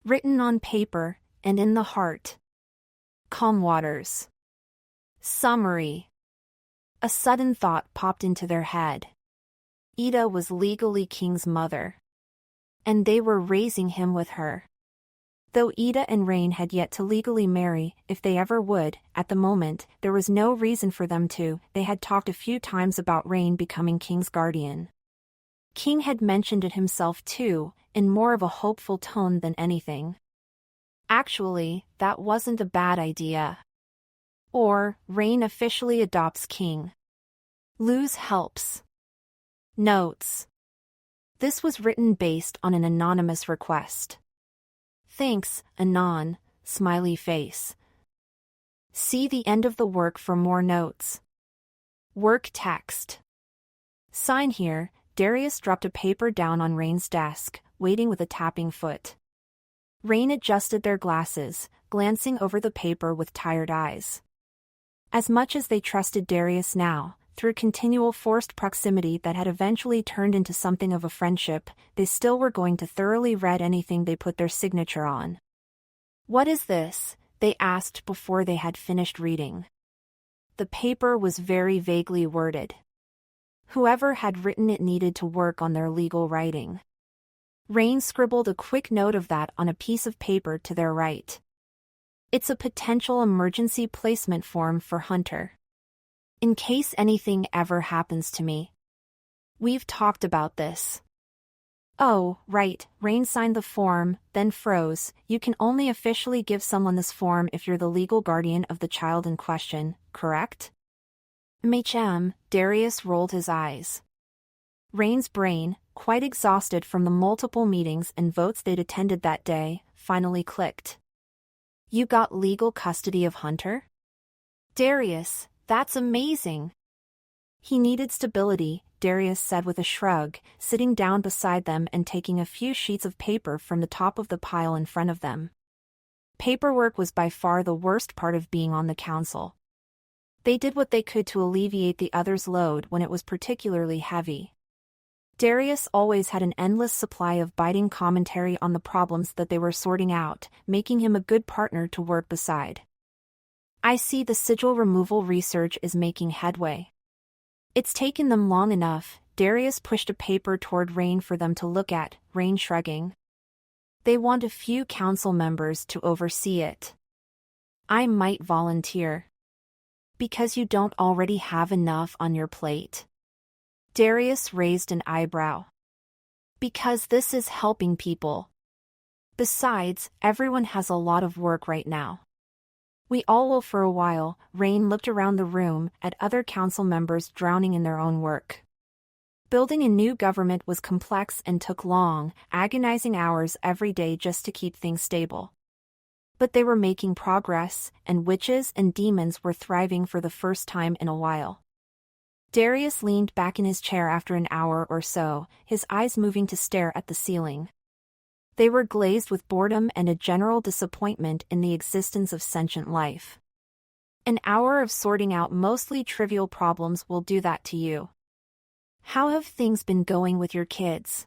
Written on paper, and in the heart. CalmWaters. Summary. A sudden thought popped into their head. Eda was legally King's mother. And they were raising him with her. Though Eda and Raine had yet to legally marry, if they ever would, at the moment, there was no reason for them to. They had talked a few times about Raine becoming King's guardian. King had mentioned it himself too, in more of a hopeful tone than anything. Actually, that wasn't a bad idea. Or, Raine officially adopts King. Luz helps. Notes. This was written based on an anonymous request. Thanks, Anon, smiley face. See the end of the work for more notes. Work text. Sign here. Darius dropped a paper down on Raine's desk, waiting with a tapping foot. Raine adjusted their glasses, glancing over the paper with tired eyes. As much as they trusted Darius now, through continual forced proximity that had eventually turned into something of a friendship, they still were going to thoroughly read anything they put their signature on. "What is this?" they asked before they had finished reading. The paper was very vaguely worded. Whoever had written it needed to work on their legal writing. Raine scribbled a quick note of that on a piece of paper to their right. It's a potential emergency placement form for Hunter. In case anything ever happens to me. We've talked about this. Oh, right, Raine signed the form, then froze. You can only officially give someone this form if you're the legal guardian of the child in question, correct? Darius rolled his eyes. Raine's brain, quite exhausted from the multiple meetings and votes they'd attended that day, finally clicked. You got legal custody of Hunter? Darius, that's amazing. He needed stability, Darius said with a shrug, sitting down beside them and taking a few sheets of paper from the top of the pile in front of them. Paperwork was by far the worst part of being on the council. They did what they could to alleviate the others' load when it was particularly heavy. Darius always had an endless supply of biting commentary on the problems that they were sorting out, making him a good partner to work beside. I see the sigil removal research is making headway. It's taken them long enough. Darius pushed a paper toward Raine for them to look at, Raine shrugging. They want a few council members to oversee it. I might volunteer. Because you don't already have enough on your plate? Darius raised an eyebrow. Because this is helping people. Besides, everyone has a lot of work right now. We all will for a while. Raine looked around the room at other council members drowning in their own work. Building a new government was complex and took long, agonizing hours every day just to keep things stable. But they were making progress, and witches and demons were thriving for the first time in a while. Darius leaned back in his chair after an hour or so, his eyes moving to stare at the ceiling. They were glazed with boredom and a general disappointment in the existence of sentient life. An hour of sorting out mostly trivial problems will do that to you. How have things been going with your kids?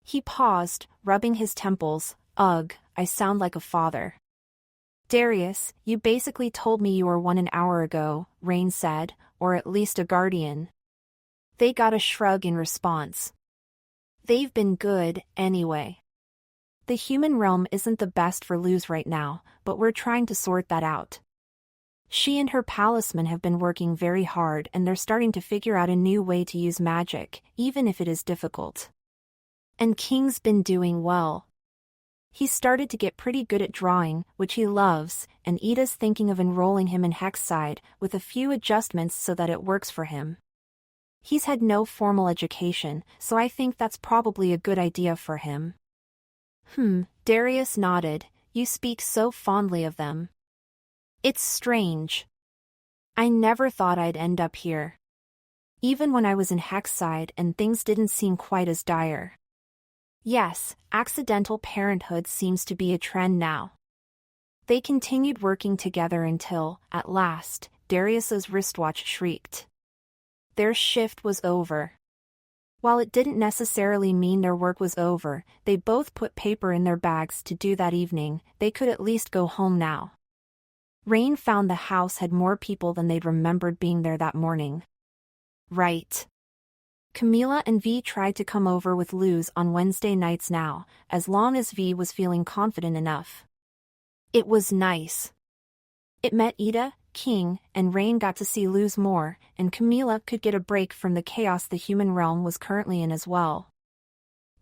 He paused, rubbing his temples. Ugh, I sound like a father. Darius, you basically told me you were one an hour ago, Raine said, or at least a guardian. They got a shrug in response. They've been good, anyway. The human realm isn't the best for Luz right now, but we're trying to sort that out. She and her palisman have been working very hard and they're starting to figure out a new way to use magic, even if it is difficult. And King's been doing well. He started to get pretty good at drawing, which he loves, and Eda's thinking of enrolling him in Hexside, with a few adjustments so that it works for him. He's had no formal education, so I think that's probably a good idea for him. Darius nodded. You speak so fondly of them. It's strange. I never thought I'd end up here. Even when I was in Hexside and things didn't seem quite as dire. Yes, accidental parenthood seems to be a trend now. They continued working together until, at last, Darius's wristwatch shrieked. Their shift was over. While it didn't necessarily mean their work was over, they both put paper in their bags to do that evening. They could at least go home now. Raine found the house had more people than they'd remembered being there that morning. Right. Camila and V tried to come over with Luz on Wednesday nights now, as long as V was feeling confident enough. It was nice. It meant Eda, King, and Raine got to see Luz more, and Camila could get a break from the chaos the human realm was currently in as well.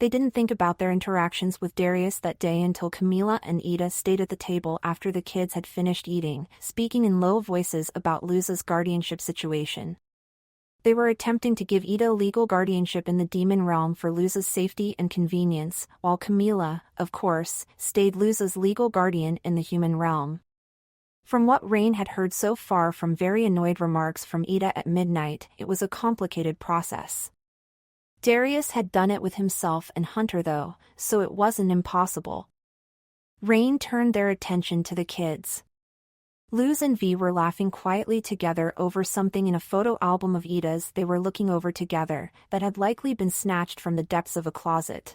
They didn't think about their interactions with Darius that day until Camila and Eda stayed at the table after the kids had finished eating, speaking in low voices about Luz's guardianship situation. They were attempting to give Eda legal guardianship in the demon realm for Luz's safety and convenience, while Camila, of course, stayed Luz's legal guardian in the human realm. From what Raine had heard so far from very annoyed remarks from Eda at midnight, it was a complicated process. Darius had done it with himself and Hunter though, so it wasn't impossible. Raine turned their attention to the kids. Luz and V were laughing quietly together over something in a photo album of Eda's they were looking over together, that had likely been snatched from the depths of a closet.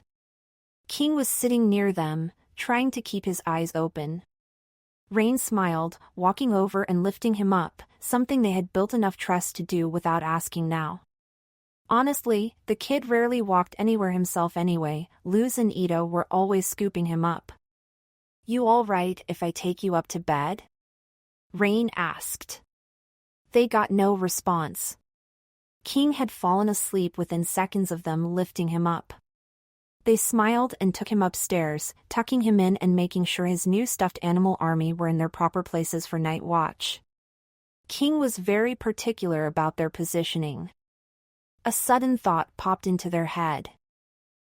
King was sitting near them, trying to keep his eyes open. Raine smiled, walking over and lifting him up, something they had built enough trust to do without asking now. Honestly, the kid rarely walked anywhere himself anyway. Luz and Eda were always scooping him up. "You all right if I take you up to bed?" Raine asked. They got no response. King had fallen asleep within seconds of them lifting him up. They smiled and took him upstairs, tucking him in and making sure his new stuffed animal army were in their proper places for night watch. King was very particular about their positioning. A sudden thought popped into their head.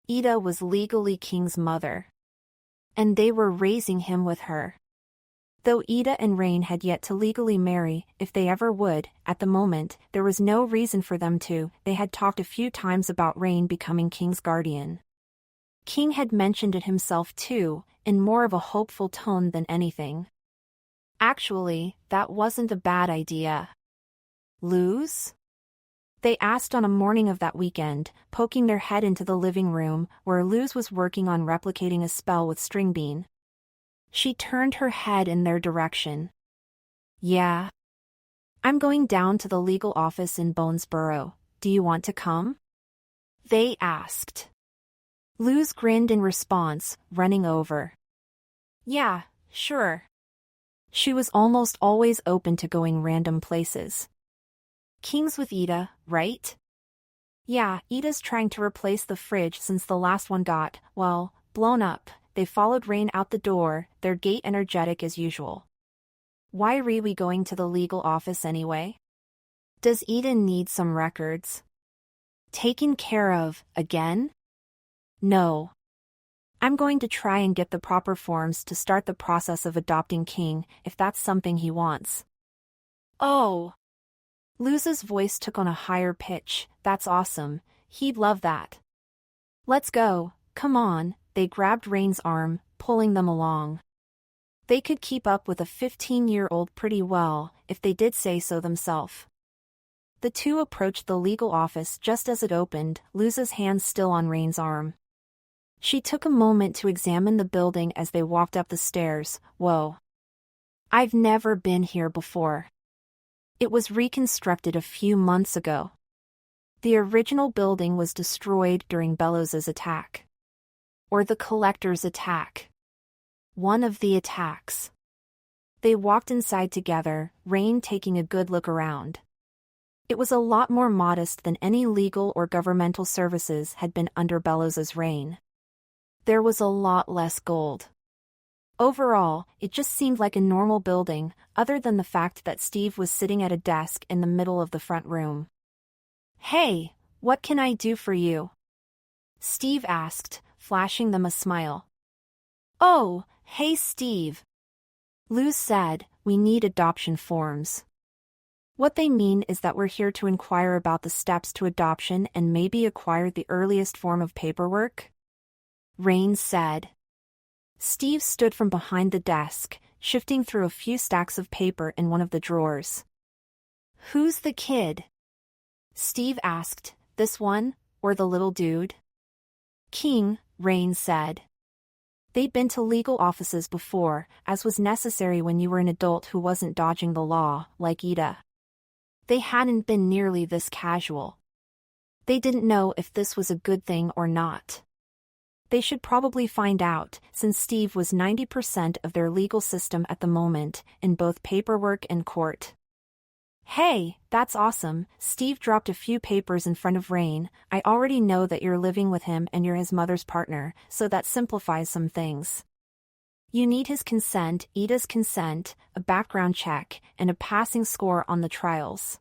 Eda was legally King's mother. And they were raising him with her. Though Eda and Raine had yet to legally marry, if they ever would, at the moment, there was no reason for them to. They had talked a few times about Raine becoming King's guardian. King had mentioned it himself too, in more of a hopeful tone than anything. Actually, that wasn't a bad idea. Luz? They asked on a morning of that weekend, poking their head into the living room, where Luz was working on replicating a spell with Stringbean. She turned her head in their direction. "Yeah. I'm going down to the legal office in Bonesboro. Do you want to come?" they asked. Luz grinned in response, running over. "Yeah, sure." She was almost always open to going random places. "King's with Eda, right?" "Yeah, Eda's trying to replace the fridge since the last one got, well, blown up." They followed Raine out the door, their gait energetic as usual. "Why are we going to the legal office anyway? Does Eda need some records taken care of, again?" "No. I'm going to try and get the proper forms to start the process of adopting King, if that's something he wants." "Oh." Luz's voice took on a higher pitch. "That's awesome. He'd love that." "Let's go, come on." They grabbed Raine's arm, pulling them along. They could keep up with a 15-year-old pretty well, if they did say so themselves. The two approached the legal office just as it opened, Luz's hand still on Raine's arm. She took a moment to examine the building as they walked up the stairs. "Whoa. I've never been here before." It was reconstructed a few months ago. The original building was destroyed during Bellows's attack. Or the Collector's attack. One of the attacks. They walked inside together, Raine taking a good look around. It was a lot more modest than any legal or governmental services had been under Bellows's reign. There was a lot less gold. Overall, it just seemed like a normal building, other than the fact that Steve was sitting at a desk in the middle of the front room. "Hey, what can I do for you?" Steve asked, flashing them a smile. "Oh, hey Steve." Luz said, "We need adoption forms." What they mean is that we're here to inquire about the steps to adoption and maybe acquire the earliest form of paperwork, Raine said. Steve stood from behind the desk, shifting through a few stacks of paper in one of the drawers. "Who's the kid?" Steve asked. "This one, Or the little dude? King, Raine said. They'd been to legal offices before, as was necessary when you were an adult who wasn't dodging the law, like Eda. They hadn't been nearly this casual. They didn't know if this was a good thing or not. They should probably find out, since Steve was 90% of their legal system at the moment, in both paperwork and court. Hey, that's awesome. Steve dropped a few papers in front of Raine. I already know that you're living with him and you're his mother's partner, so that simplifies some things. You need his consent, Eda's consent, a background check, and a passing score on the trials.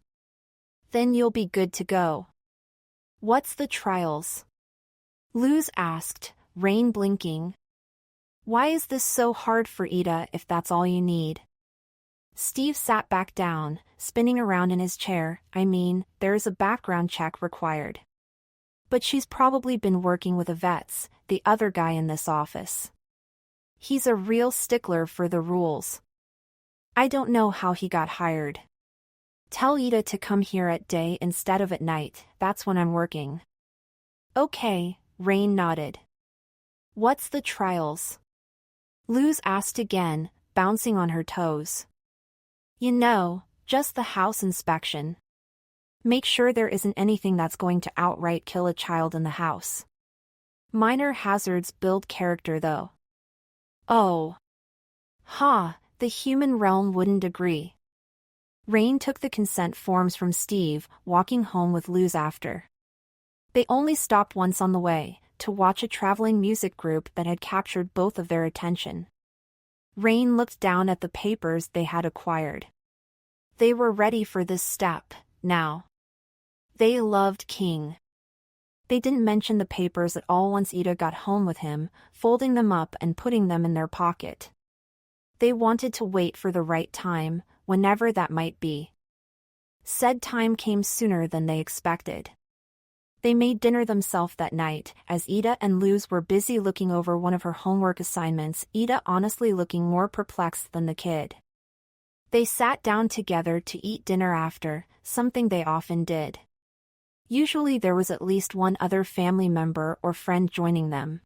Then you'll be good to go. What's the trials? Luz asked, Raine blinking. Why is this so hard for Eda if that's all you need? Steve sat back down, spinning around in his chair. I mean, there is a background check required. But she's probably been working with a vets, the other guy in this office. He's a real stickler for the rules. I don't know how he got hired. Tell Eda to come here at day instead of at night, that's when I'm working. Okay, Raine nodded. What's the trials? Luz asked again, bouncing on her toes. You know, just the house inspection. Make sure there isn't anything that's going to outright kill a child in the house. Minor hazards build character though. Oh. The human realm wouldn't agree. Raine took the consent forms from Steve, walking home with Luz after. They only stopped once on the way, to watch a traveling music group that had captured both of their attention. Raine looked down at the papers they had acquired. They were ready for this step, now. They loved King. They didn't mention the papers at all once Eda got home with him, folding them up and putting them in their pocket. They wanted to wait for the right time, whenever that might be. Said time came sooner than they expected. They made dinner themselves that night, as Eda and Luz were busy looking over one of her homework assignments, Eda honestly looking more perplexed than the kid. They sat down together to eat dinner after, something they often did. Usually there was at least one other family member or friend joining them.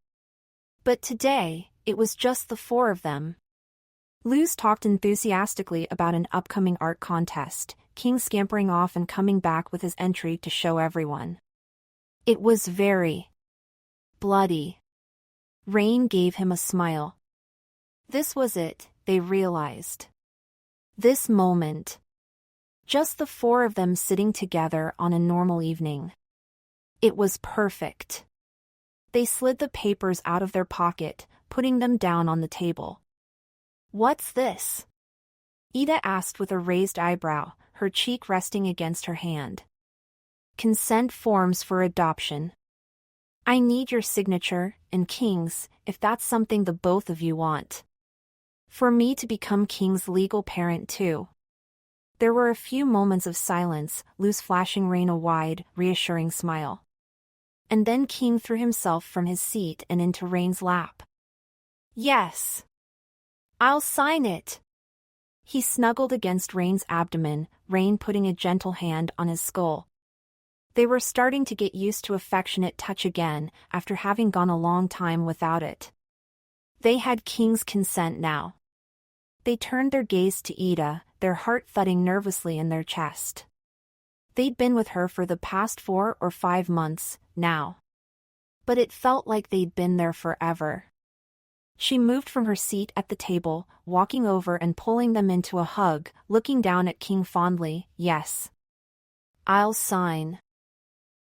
But today, it was just the four of them. Luz talked enthusiastically about an upcoming art contest, King scampering off and coming back with his entry to show everyone. It was very bloody. Raine gave him a smile. This was it, they realized. This moment. Just the four of them sitting together on a normal evening. It was perfect. They slid the papers out of their pocket, putting them down on the table. What's this? Eda asked with a raised eyebrow, her cheek resting against her hand. Consent forms for adoption. I need your signature, and King's, if that's something the both of you want. For me to become King's legal parent too. There were a few moments of silence, Luz flashing Raine a wide, reassuring smile. And then King threw himself from his seat and into Raine's lap. Yes. I'll sign it. He snuggled against Raine's abdomen, Raine putting a gentle hand on his skull. They were starting to get used to affectionate touch again, after having gone a long time without it. They had King's consent now. They turned their gaze to Eda, their heart thudding nervously in their chest. They'd been with her for the past 4 or 5 months, now. But it felt like they'd been there forever. She moved from her seat at the table, walking over and pulling them into a hug, looking down at King fondly. Yes. I'll sign.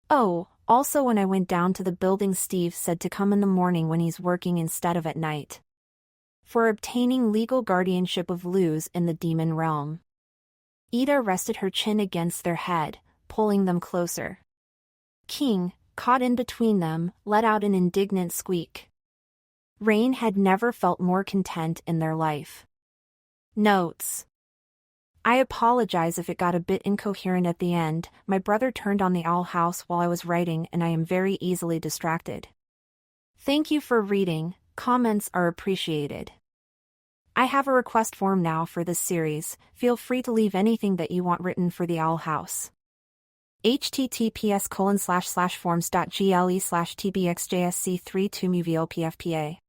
Oh, also when I went down to the building Steve said to come in the morning when he's working instead of at night. For obtaining legal guardianship of Luz in the demon realm. Eda rested her chin against their head, pulling them closer. King, caught in between them, let out an indignant squeak. Raine had never felt more content in their life. Notes. I apologize if it got a bit incoherent at the end. My brother turned on the owl house while I was writing and I am very easily distracted. Thank you for reading, comments are appreciated. I have a request form now for this series, feel free to leave anything that you want written for the owl house. https://forms.gle/tbxjsc32muvopfpa